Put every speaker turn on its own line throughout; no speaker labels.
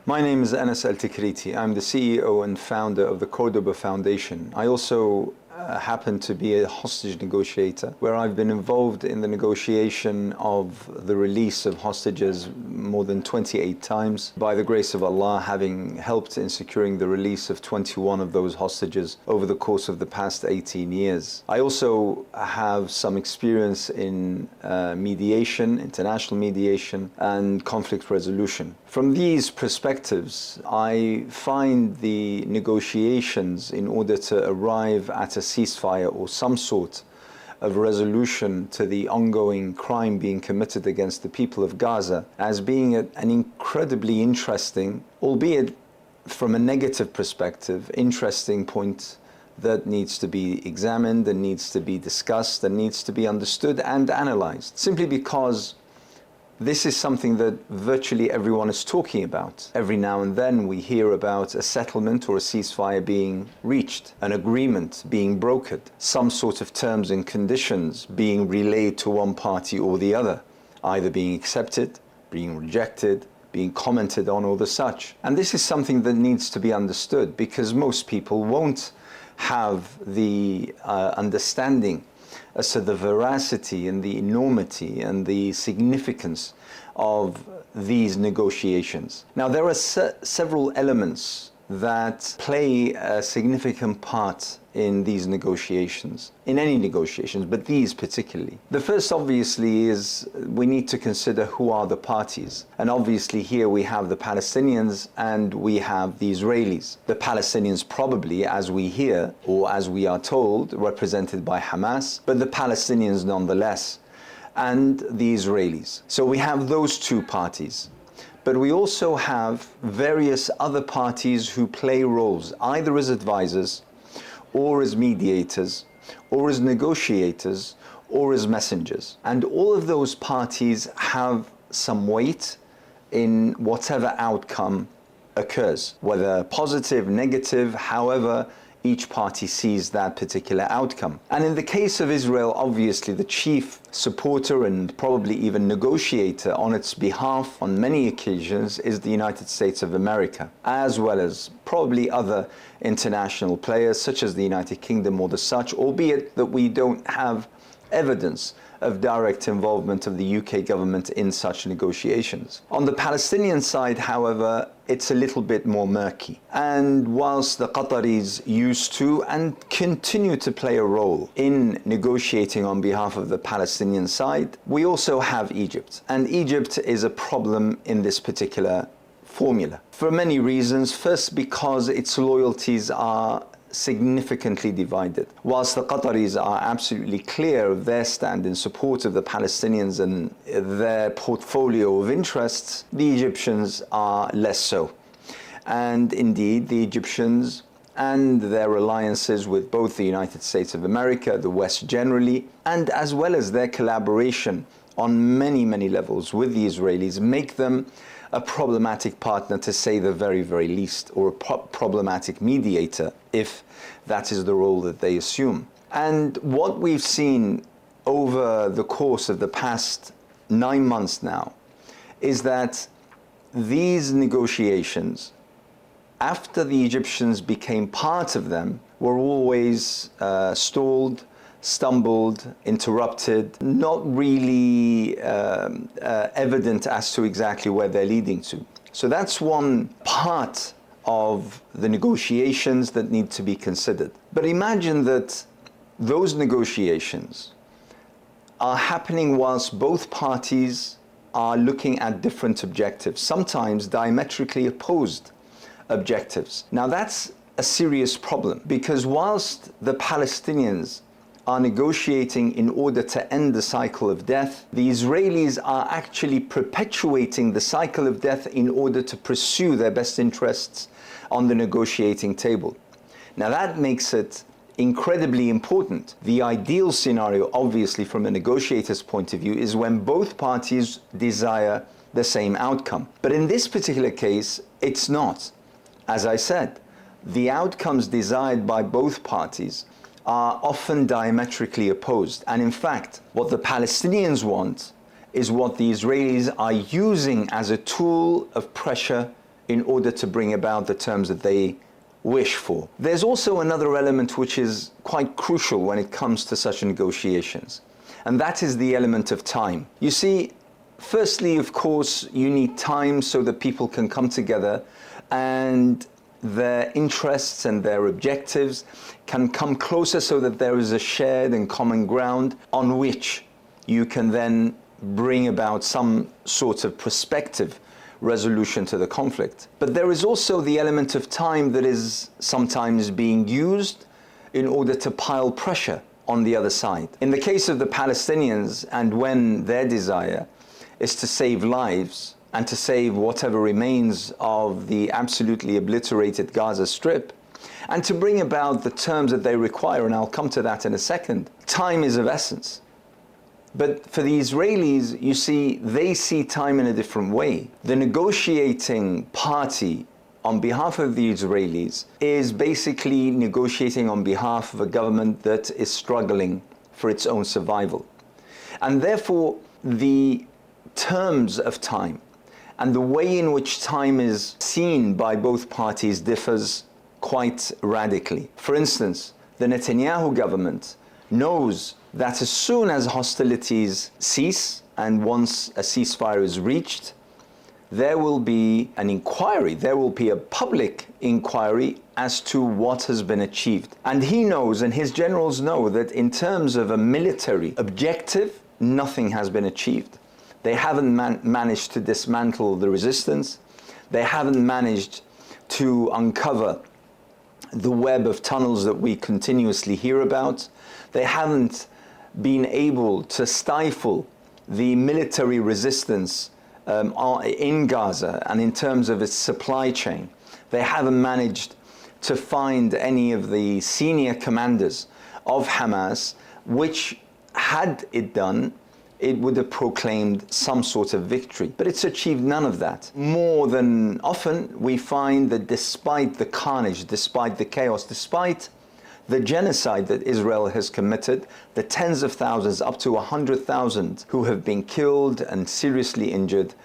My name is Altikriti. I'm the CEO and founder of the Cordoba Foundation. I also happen to be a hostage negotiator, where I've been involved in the negotiation of the release of hostages more than 28 times. By the grace of Allah, having helped in securing the release of 21 of those hostages over the course of the past 18 years. I also have some experience in mediation, international mediation, and conflict resolution. From these perspectives, I find the negotiations in order to arrive at a ceasefire or some sort of resolution to the ongoing crime being committed against the people of Gaza as being an incredibly interesting, albeit from a negative perspective, interesting point that needs to be examined and needs to be discussed and needs to be understood and analyzed, simply because this is something that virtually everyone is talking about. Every now and then we hear about a settlement or a ceasefire being reached, an agreement being brokered, some sort of terms and conditions being relayed to one party or the other, either being accepted, being rejected, being commented on, or the such. And this is something that needs to be understood, because most people won't have the understanding as to the veracity and the enormity and the significance of these negotiations. Now, there are several elements that play a significant part in these negotiations, in any negotiations, but these particularly. The first, obviously, is we need to consider who are the parties. And obviously here we have the Palestinians and we have the Israelis. The Palestinians probably, as we hear, or as we are told, represented by Hamas, but the Palestinians nonetheless, and the Israelis. So we have those two parties. But we also have various other parties who play roles, either as advisors, or as mediators, or as negotiators, or as messengers. And all of those parties have some weight in whatever outcome occurs, whether positive, negative, however each party sees that particular outcome. And in the case of Israel, obviously the chief supporter and probably even negotiator on its behalf on many occasions is the United States of America, as well as probably other international players such as the United Kingdom or the such, albeit that we don't have evidence of direct involvement of the UK government in such negotiations. On the Palestinian side, however, it's a little bit more murky. And whilst the Qataris used to and continue to play a role in negotiating on behalf of the Palestinian side, we also have Egypt. And Egypt is a problem in this particular formula for many reasons. First, because its loyalties are significantly divided. Whilst the Qataris are absolutely clear of their stand in support of the Palestinians and their portfolio of interests, the Egyptians are less so. And indeed, the Egyptians and their alliances with both the United States of America, the West generally, and as well as their collaboration on many, many levels with the Israelis, make them a problematic partner, to say the very, very least, or a problematic mediator, if that is the role that they assume. And what we've seen over the course of the past 9 months now is that these negotiations, after the Egyptians became part of them, were always stalled, stumbled, interrupted, not really evident as to exactly where they're leading to. So that's one part of the negotiations that need to be considered. But imagine that those negotiations are happening whilst both parties are looking at different objectives, sometimes diametrically opposed objectives. Now that's a serious problem, because whilst the Palestinians are negotiating in order to end the cycle of death, the Israelis are actually perpetuating the cycle of death in order to pursue their best interests on the negotiating table. Now that makes it incredibly important. The ideal scenario, obviously from a negotiator's point of view, is when both parties desire the same outcome. But in this particular case, it's not. As I said, the outcomes desired by both parties are often diametrically opposed. And in fact, what the Palestinians want is what the Israelis are using as a tool of pressure in order to bring about the terms that they wish for. There's also another element which is quite crucial when it comes to such negotiations, and that is the element of time. You see, firstly, of course, you need time so that people can come together and their interests and their objectives can come closer so that there is a shared and common ground on which you can then bring about some sort of prospective resolution to the conflict. But there is also the element of time that is sometimes being used in order to pile pressure on the other side. In the case of the Palestinians, and when their desire is to save lives and to save whatever remains of the absolutely obliterated Gaza Strip, and to bring about the terms that they require, and I'll come to that in a second, time is of essence. But for the Israelis, you see, they see time in a different way. The negotiating party on behalf of the Israelis is basically negotiating on behalf of a government that is struggling for its own survival. And therefore, the terms of time and the way in which time is seen by both parties differs quite radically. For instance, the Netanyahu government knows that as soon as hostilities cease and once a ceasefire is reached, there will be an inquiry, there will be a public inquiry as to what has been achieved. And he knows, and his generals know, that in terms of a military objective, nothing has been achieved. They haven't managed to dismantle the resistance. They haven't managed to uncover the web of tunnels that we continuously hear about. They haven't been able to stifle the military resistance in Gaza and in terms of its supply chain. They haven't managed to find any of the senior commanders of Hamas, which, had it done, it would have proclaimed some sort of victory. But it's achieved none of that. More than often, we find that despite the carnage, despite the chaos, despite the genocide that Israel has committed, the tens of thousands, up to 100,000 who have been killed and seriously injured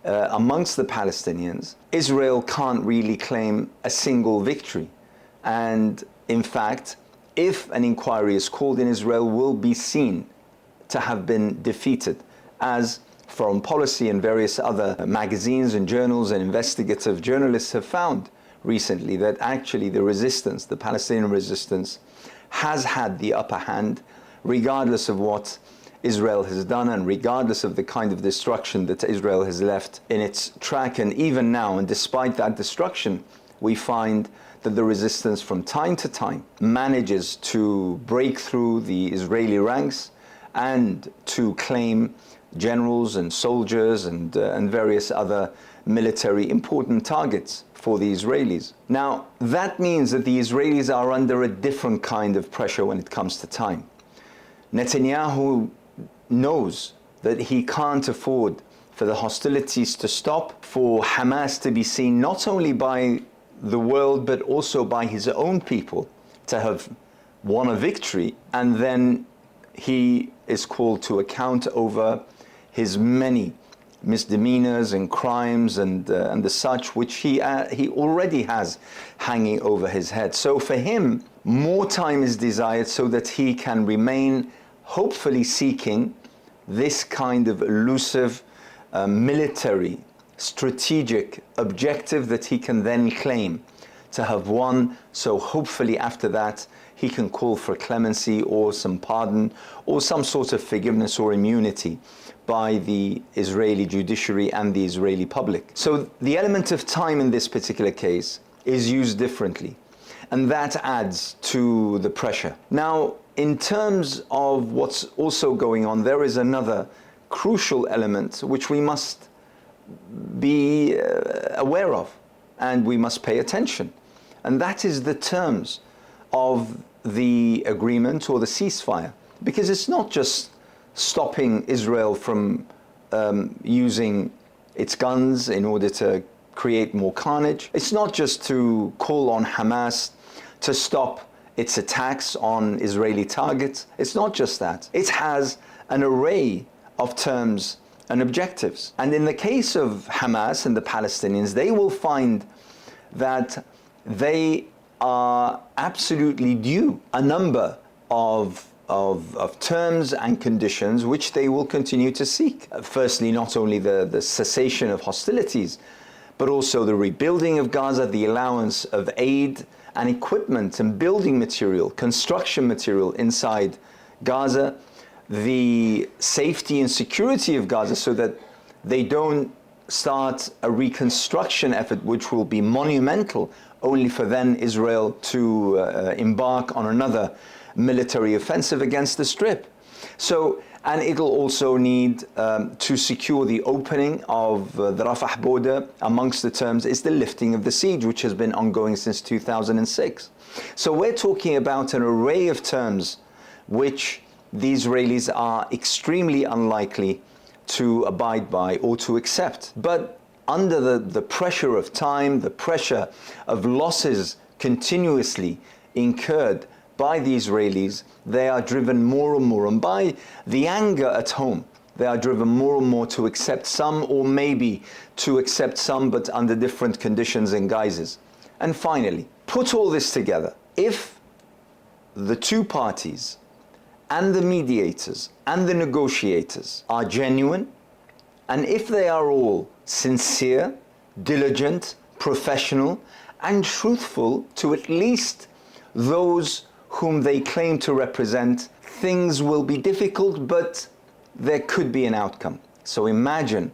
amongst the Palestinians, Israel can't really claim a single victory. And in fact, if an inquiry is called in Israel, will be seen to have been defeated, as Foreign Policy and various other magazines and journals and investigative journalists have found recently, that actually the resistance, the Palestinian resistance, has had the upper hand, regardless of what Israel has done and regardless of the kind of destruction that Israel has left in its track. And even now, and despite that destruction, we find that the resistance from time to time manages to break through the Israeli ranks and to claim generals and soldiers and various other military important targets for the Israelis. Now, that means that the Israelis are under a different kind of pressure when it comes to time. Netanyahu knows that he can't afford for the hostilities to stop, for Hamas to be seen not only by the world but also by his own people to have won a victory, and then he is called to account over his many misdemeanors and crimes and the such, which he already has hanging over his head. So for him, more time is desired so that he can remain hopefully seeking this kind of elusive military strategic objective that he can then claim to have won. So hopefully after that he can call for clemency or some pardon or some sort of forgiveness or immunity by the Israeli judiciary and the Israeli public. So the element of time in this particular case is used differently, and that adds to the pressure. Now, in terms of what's also going on, there is another crucial element which we must be aware of and we must pay attention, and that is the terms of the agreement or the ceasefire, because it's not just stopping Israel from using its guns in order to create more carnage. It's not just to call on Hamas to stop its attacks on Israeli targets. It's not just that. It has an array of terms and objectives. And in the case of Hamas and the Palestinians, they will find that they are absolutely due a number of terms and conditions which they will continue to seek. Firstly, not only the cessation of hostilities, but also the rebuilding of Gaza, the allowance of aid and equipment and building material, construction material inside Gaza, the safety and security of Gaza so that they don't start a reconstruction effort which will be monumental, only for then Israel to embark on another military offensive against the Strip. So, and it'll also need to secure the opening of the Rafah border. Amongst the terms is the lifting of the siege, which has been ongoing since 2006. So we're talking about an array of terms which the Israelis are extremely unlikely to abide by or to accept. But under the pressure of time, the pressure of losses continuously incurred by the Israelis, they are driven more and more, and by the anger at home, they are driven more and more to accept some, or maybe to accept some, but under different conditions and guises. And finally, put all this together. If the two parties and the mediators and the negotiators are genuine, and if they are all sincere, diligent, professional, and truthful to at least those whom they claim to represent, things will be difficult, but there could be an outcome. So imagine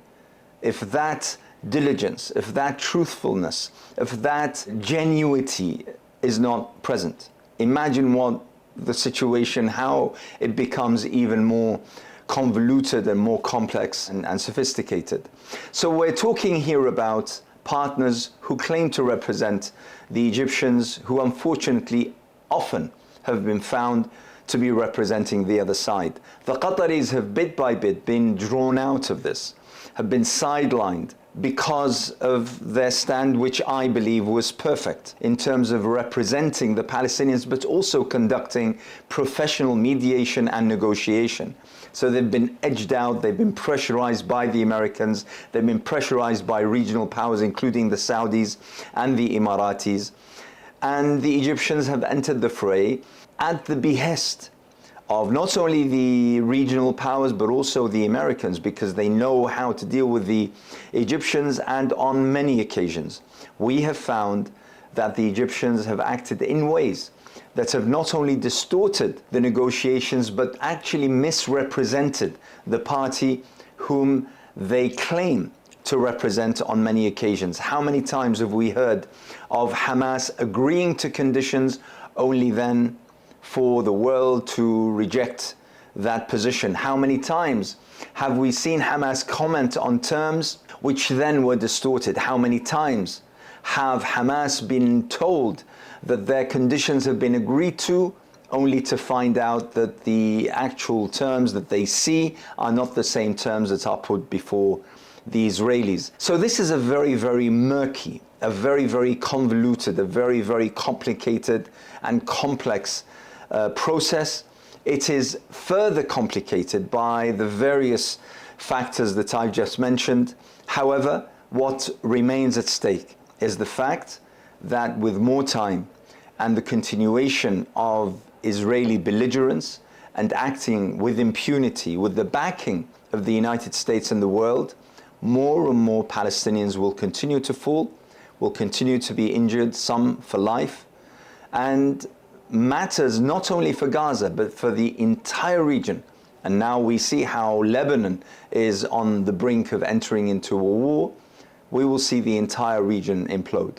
if that diligence, if that truthfulness, if that genuity is not present. Imagine what the situation, how it becomes even more convoluted and more complex and sophisticated. So we're talking here about partners who claim to represent the Egyptians, who unfortunately often have been found to be representing the other side. The Qataris have bit by bit been drawn out of this, have been sidelined because of their stand, which I believe was perfect in terms of representing the Palestinians, but also conducting professional mediation and negotiation. So they've been edged out, they've been pressurized by the Americans, they've been pressurized by regional powers, including the Saudis and the Emiratis. And the Egyptians have entered the fray at the behest of not only the regional powers, but also the Americans, because they know how to deal with the Egyptians. And on many occasions, we have found that the Egyptians have acted in ways that have not only distorted the negotiations, but actually misrepresented the party whom they claim to represent on many occasions. How many times have we heard of Hamas agreeing to conditions only then for the world to reject that position? How many times have we seen Hamas comment on terms which then were distorted? How many times have Hamas been told that their conditions have been agreed to, only to find out that the actual terms that they see are not the same terms that are put before the Israelis? So this is a very, very murky, a very, very convoluted, a very, very complicated and complex process. It is further complicated by the various factors that I've just mentioned. However, what remains at stake is the fact that with more time and the continuation of Israeli belligerence and acting with impunity, with the backing of the United States and the world, more and more Palestinians will continue to fall, will continue to be injured, some for life, and matters not only for Gaza, but for the entire region. And now we see how Lebanon is on the brink of entering into a war. We will see the entire region implode.